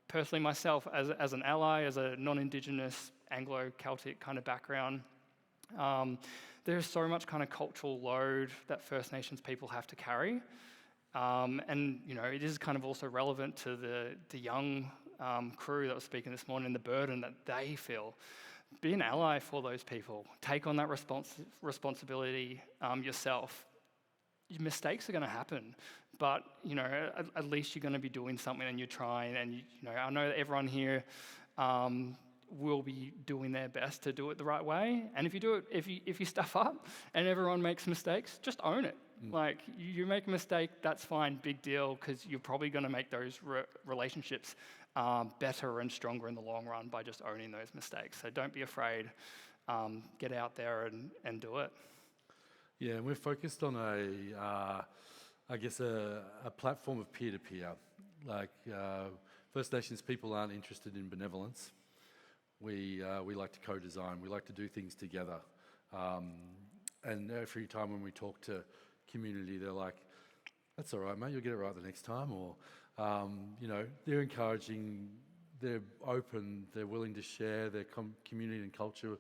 Personally, myself, as an ally, as a non-Indigenous Anglo-Celtic kind of background, there's so much kind of cultural load that First Nations people have to carry. And it is kind of also relevant to the young crew that was speaking this morning, and the burden that they feel. Be an ally for those people. Take on that responsibility yourself. Your mistakes are going to happen, but at least you're going to be doing something, and you're trying. And I know that everyone here will be doing their best to do it the right way. And if you stuff up, and everyone makes mistakes, just own it. Like, you make a mistake, that's fine, big deal, because you're probably going to make those relationships better and stronger in the long run by just owning those mistakes. So don't be afraid. Get out there and do it. Yeah, and we're focused on a platform of peer-to-peer. Like, First Nations people aren't interested in benevolence. We like to co-design. We like to do things together. And every time when we talk to community, they're like, "That's all right, mate. You'll get it right the next time." Or, they're encouraging. They're open. They're willing to share their community and culture.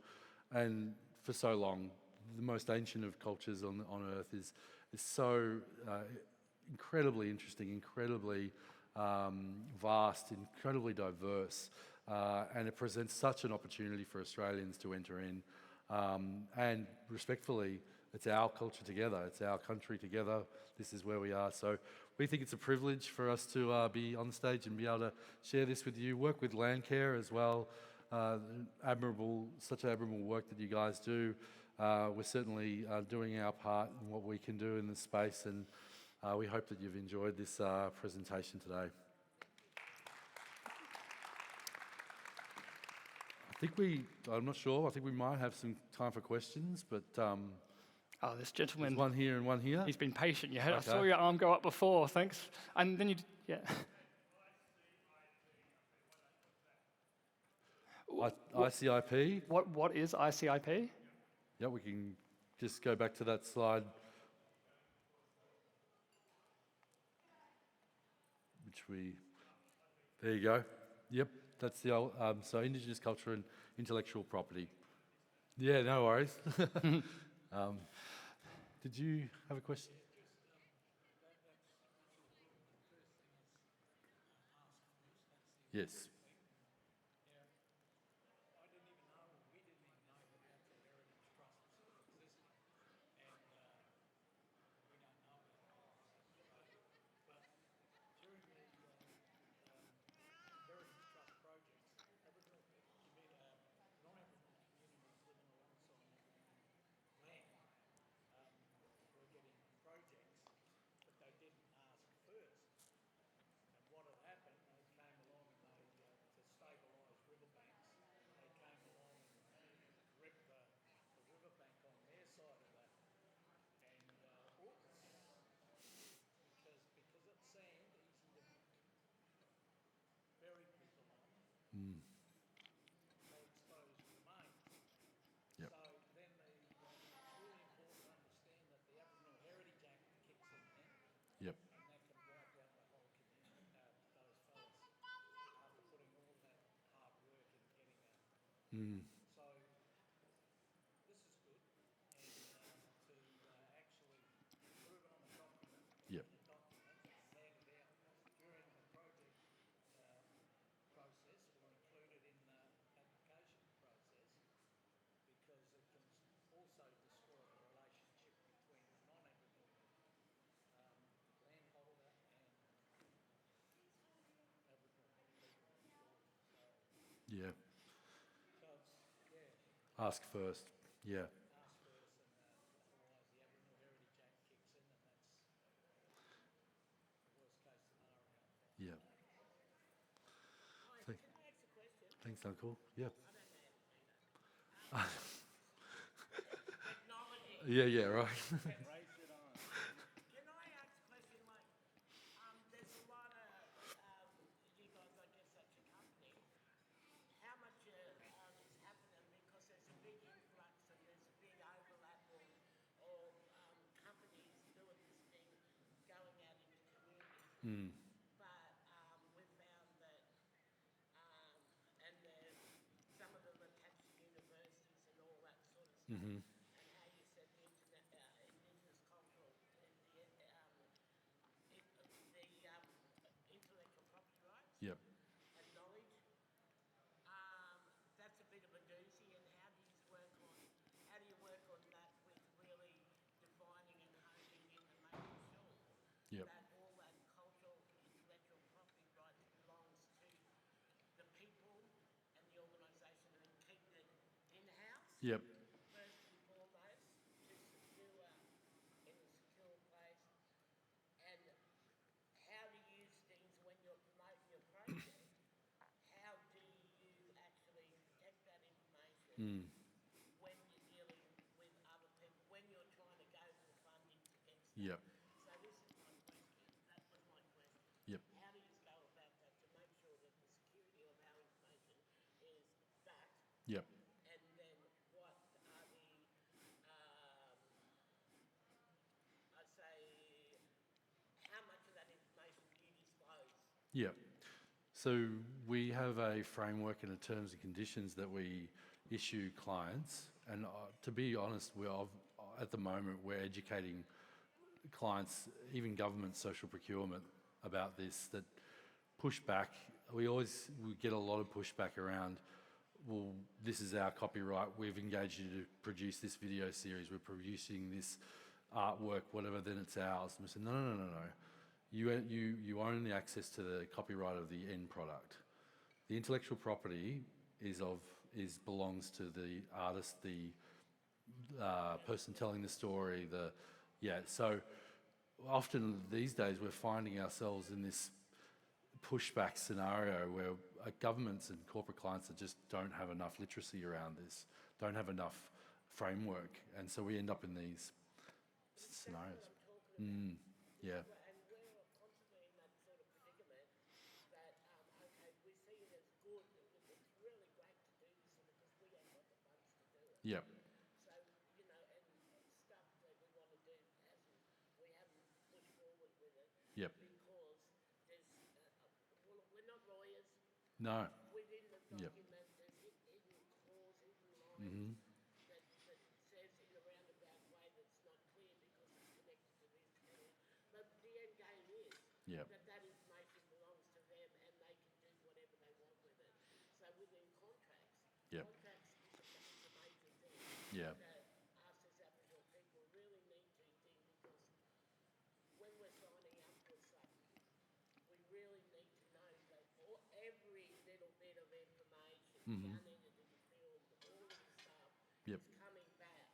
And for so long, the most ancient of cultures on Earth is so incredibly interesting, incredibly vast, incredibly diverse, and it presents such an opportunity for Australians to enter in. And respectfully, it's our culture together, it's our country together. This is where we are. So we think it's a privilege for us to be on stage and be able to share this with you. Work with Landcare as well. Such admirable work that you guys do. We're certainly doing our part in what we can do in this space, and we hope that you've enjoyed this presentation today. I'm not sure, I think we might have some time for questions, but this gentleman, there's one here and one here. He's been patient. Okay. I Okay. saw your arm go up before, thanks. And then yeah. ICIP. What is ICIP? Yeah, we can just go back to that slide. There you go. Yep, that's the old, so Indigenous culture and intellectual property. Yeah, no worries. um, did you have a question? Yes. Mm. Yep. Yep. Mm. Yep. Yeah. Ask first. Yeah. Yeah. Thank- Thanks, Uncle. Yep. Yeah, yeah, right. Can I ask a question? Like, there's a lot of you guys, I guess that's your company. How much is happening because there's a big influx and there's a big overlap of companies doing this thing, going out into communities. Mm. But we've found that, and some of them attached to universities and all that sort of stuff. Mm-hmm. And how you said the indigenous cultural, the intellectual property rights Yep. and knowledge. That's a bit of a doozy. And how do you work on that with really defining and honing in and making sure Yep. that all that cultural intellectual property rights belongs to the people and the organisation, and keeping it in-house Yep. first and foremost to secure in a secure place. And how to use things when you're promoting your project. How do you actually protect that information Mm. when you're dealing with other people, when you're trying to go for funding to get stuff? Yep. So this is my question. That was my question. Yep. How do you go about that to make sure that the security of our information is that? Yep. And then what are the, I say, how much of that information do you disclose? Yep. So we have a framework and a terms and conditions that we issue clients, and to be honest, at the moment we're educating clients, even government social procurement, about this. That pushback, we get a lot of pushback around. Well, this is our copyright. We've engaged you to produce this video series. We're producing this artwork, whatever. Then it's ours. And we said, no, no, no, no, no. You own the access to the copyright of the end product. The intellectual property belongs to the artist, the person telling the story. So often these days we're finding ourselves in this pushback scenario where governments and corporate clients that just don't have enough literacy around this, don't have enough framework, and so we end up in these scenarios. Yeah. And we're constantly in that sort of predicament that, okay, we see it as good. It's really great to do this because we ain't got the funds to do it. Yep. So, and stuff that we want to do we haven't pushed forward with it. Yep. Because there's, we're not lawyers. No. Within the Yep. document, there's hidden clause, hidden lines Yep. that information belongs to them and they can do whatever they want with it. So within contracts, Yep. contracts is a major thing Yep. that us as Aboriginal people really need to think, because when we're signing up for something, we really need to know that every little bit of information, the unedited film, all of the stuff Yep. is coming back,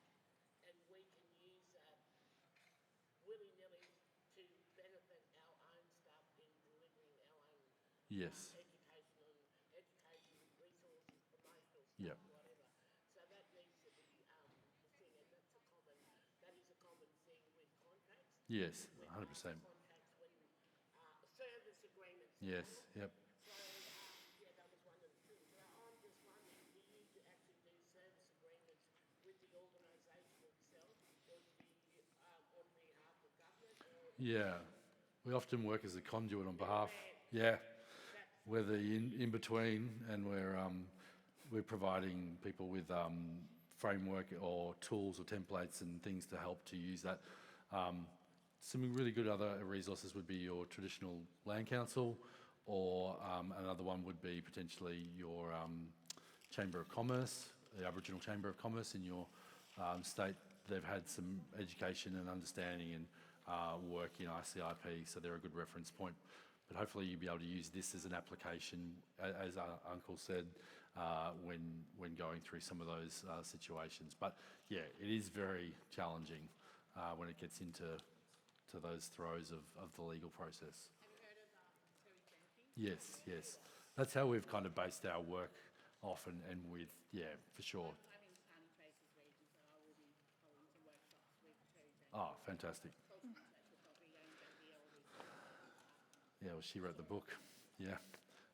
and we can use that willy-nilly to benefit our own stuff in delivering our own Yes. education resources, promotional Yep. stuff, whatever. So that needs to be the thing, and that is a common thing with contracts. Yes. With 100%. contracts when service agreements. Yes. Yep. So yeah, that was one of the things. But I'm just wondering, do you actually do service agreements with the organisation itself, or do you on behalf of government, or Yeah. We often work as a conduit on behalf. Yeah. We're the in between, and we're providing people with framework or tools or templates and things to help to use that. Some really good other resources would be your traditional land council, or another one would be potentially your Chamber of Commerce, the Aboriginal Chamber of Commerce in your state. They've had some education and understanding and work in ICIP, so they're a good reference point. But hopefully you'll be able to use this as an application, as our uncle said, when going through some of those situations. But yeah, it is very challenging when it gets into those throes of the legal process. Have you heard of Terry Jenkins? Yes, yes. That's how we've kind of based our work often, and with, yeah, for sure. I'm in County Traces region, so I will be holding some workshops with Terry Jenkins. Oh, fantastic. Cultural intellectual property, going back the elders. Yeah, well, she wrote the book. Yeah,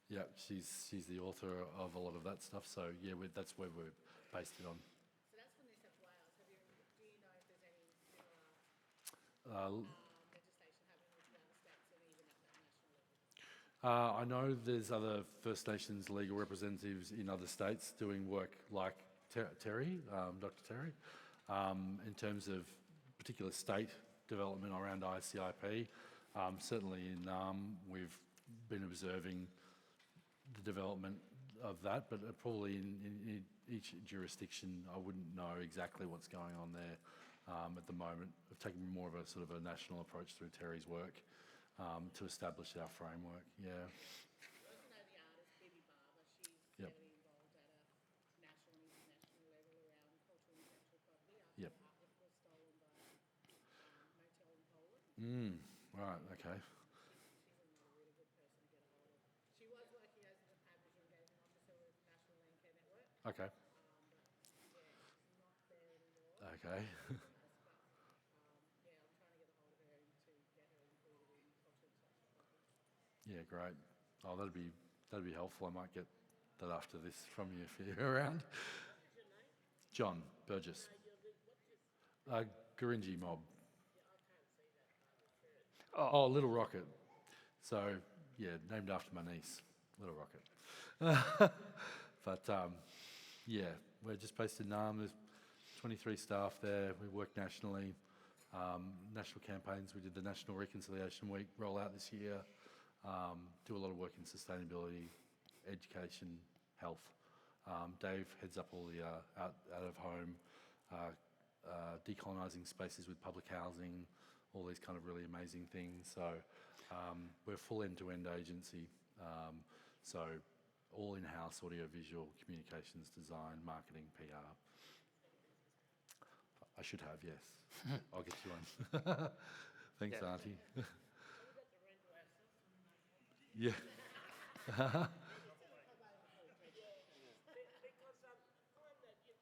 yeah. She's the author of a lot of that stuff. So yeah, that's where we're based it on. So that's for New South Wales. Do you know if there's any similar legislation happening around the states and even at that national level? I know there's other First Nations legal representatives in other states doing work like Terry, Dr. Terry, in terms of particular state development around ICIP. Certainly in NAM, we've been observing the development of that, but probably in each jurisdiction, I wouldn't know exactly what's going on there at the moment. I've taken more of a sort of a national approach through Terry's work to establish our framework. Yeah. I also know the artist Bibi Barber. She's Yep. fairly involved at a national and international level around cultural and intellectual property after Yep. the artwork was stolen by motel in Poland. Right. Okay. She's another really good person to get a hold of. She was working as an Aboriginal engagement officer with National Land Care Network, Okay. but yeah, she's not there anymore. Okay. But yeah, I'm trying to get a hold of her to get her included in cultural and intellectual property. Yeah. Great. Oh, that'd be helpful. I might get that after this from you if you're around. what's your name? John Burgess. Gurindji mob. Yeah, I can't see that part of the shirt. Oh, Little Rocket. So, yeah, named after my niece, Little Rocket. But, yeah, we're just based in Naarm. There's 23 staff there. We work nationally. National campaigns. We did the National Reconciliation Week rollout this year. Do a lot of work in sustainability, education, health. Dave heads up all the out of home, decolonising spaces with public housing, all these kind of really amazing things. So we're a full end-to-end agency. So all in-house audio-visual, communications, design, marketing, PR. I should have, yes. I'll get you one. Thanks, Yeah. Auntie. We got the rental ourselves. Yeah. Because I'm that you.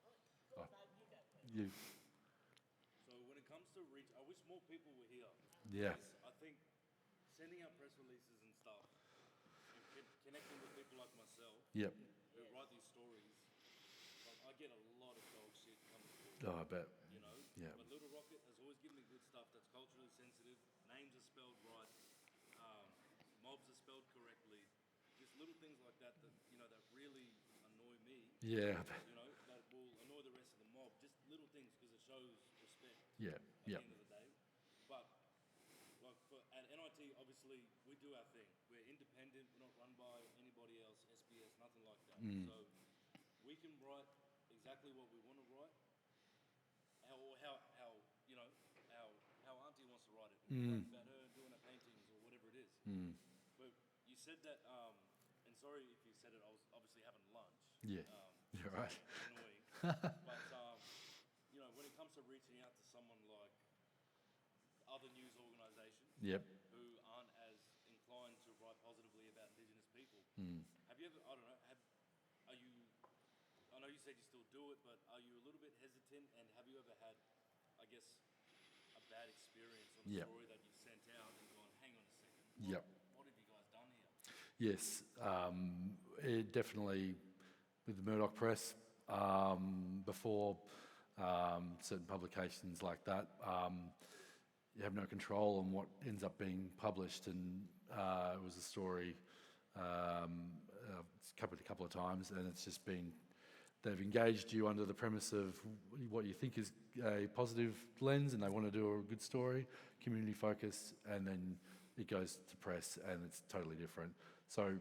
Oh. No, you go first. You, So when it comes to reach, I wish more people were here. yeah. Because I think sending out press releases and stuff, and connecting with people like myself Yep. who write these stories, like I get a lot of dog shit coming through, Oh, I bet. you know. Yeah. But Little Rocket has always given me good stuff that's culturally sensitive. Names are spelled right. Mobs are spelled correctly. Just little things like that that really annoy me. Yeah. I bet. That will annoy the rest of the mob. Just little things because it shows respect. Yeah. At Yeah. the end of the day. But like at NIT, obviously obviously we do our thing. We're independent. We're not run by anybody else, SBS, nothing like that. So we can write exactly what we want to write. How you know how Auntie wants to write it. Write about her doing her paintings or whatever it is. But you said that, and sorry if you said it. I was obviously having lunch. Yeah, you're right. Annoying. But you know, when it comes to reaching out to someone like other news organisations Yep. who aren't as inclined to write positively about Indigenous people, have you ever? I don't know. Are you? I know you said you still do it, but are you a little bit hesitant? And have you ever had, I guess, a bad experience on a Yep. story that you sent out and gone, hang on a second, Yep. what have you guys done here? Yes, it definitely with the Murdoch Press, before certain publications like that, you have no control on what ends up being published. And it was a story covered a couple of times, and it's just been, they've engaged you under the premise of what you think is a positive lens, and they want to do a good story, community focused, and then it goes to press and it's totally different. So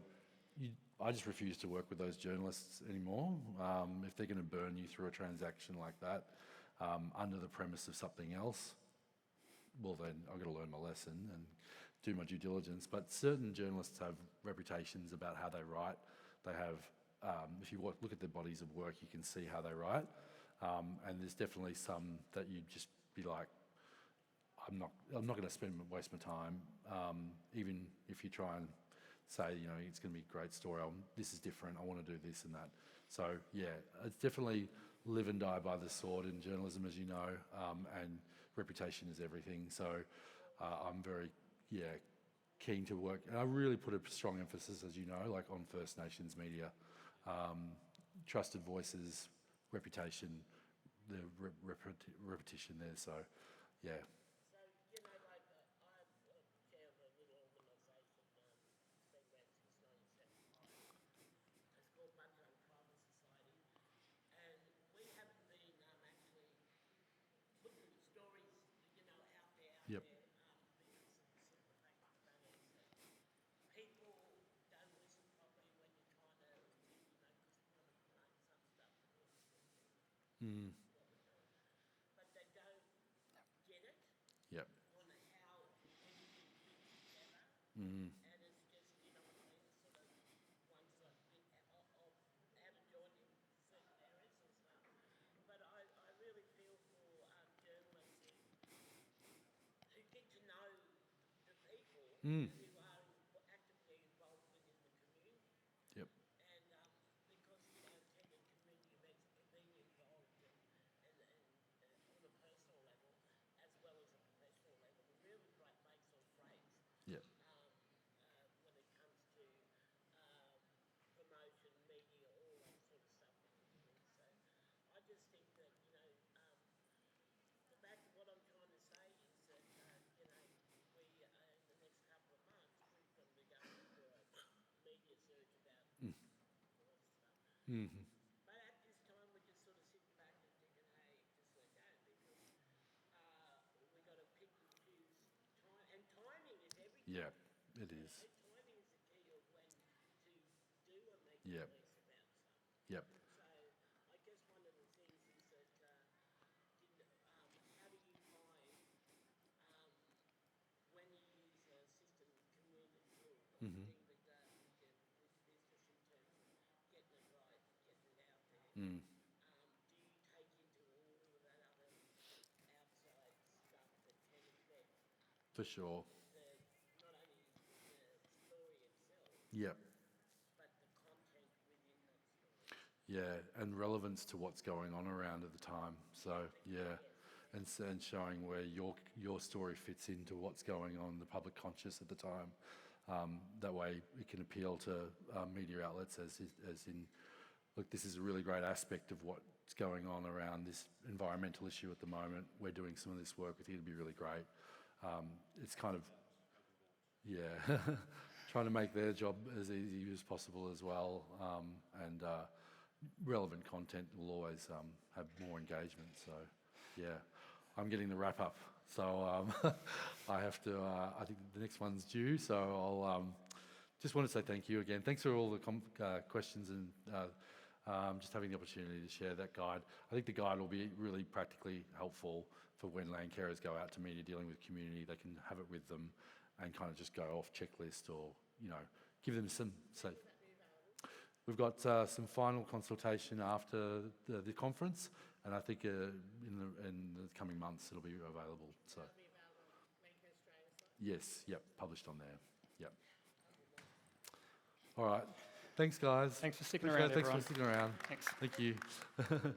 I just refuse to work with those journalists anymore. If they're going to burn you through a transaction like that, under the premise of something else, well then I've got to learn my lesson and do my due diligence. But certain journalists have reputations about how they write. They have, if you look at their bodies of work, you can see how they write. And there's definitely some that you just be like, I'm not going to waste my time, even if you try and say, you know, it's going to be a great story. This is different. I want to do this and that. So yeah, it's definitely live and die by the sword in journalism, as you know, and reputation is everything. So I'm very keen to work, and I really put a strong emphasis, as you know, like on First Nations media, trusted voices, reputation, the repetition there. So yeah. So, you know, like I'm chair of a little organisation, it's been around since 1975. It's called Bunjang Private Society, and we haven't been actually putting stories, you know, out there, Yep. because of the simple fact of the matter is that people don't listen properly when you're trying to, you know, because we want to promote some stuff that really suits what we're doing, but they don't get it Yep. on how everything fits together, and it's just, you know what I mean, it's sort of one side bit of out of joint in certain areas and stuff. But I really feel for journalists who get to know the people who are actively involved within the community. Yep. And because, you know, attending community events and being involved and on a personal level as well as a professional level really makes or breaks Yep. when it comes to promotion, media, all that sort of stuff that we're doing. So I just think that, you know, what I'm trying to say is that, you know, we, in the next couple of months, we're going to be going through a media search about all this stuff. But at this time, we're just sort of sitting back and thinking, hey, just let go, because we've got to pick and choose time, and timing is everything. Yeah, it You is. know, timing is the key of when to do a Yep. media release about something. Yep. So I guess one of the things is that how do you find when you use a system, community or thing that goes with business in terms of getting it right, getting it out there? Do you take into all of that other outside stuff that can affect For sure. not only the story itself, Yep. but the content within that story? Yeah, and relevance to what's going on around at the time. So yeah, and showing where your story fits into what's going on in the public conscious at the time. That way, it can appeal to media outlets as in, look, this is a really great aspect of what's going on around this environmental issue at the moment. We're doing some of this work with you. It'd be really great. It's kind of, yeah, trying to make their job as easy as possible as well. And relevant content will always have more engagement. So, yeah. I'm getting the wrap up. So I have to, I think the next one's due. So I'll just want to say thank you again. Thanks for all the questions and just having the opportunity to share that guide. I think the guide will be really practically helpful for when land carers go out to media dealing with community. They can have it with them and kind of just go off checklist or, give them some, we've got some final consultation after the conference, and I think in the coming months it'll be available. So, That'll be available on Landcare Australia site. yes, yep, published on there. Yep. All right. Thanks, guys. Thanks for sticking Appreciate around, it. Thanks everyone. for sticking around. Thanks. Thank you.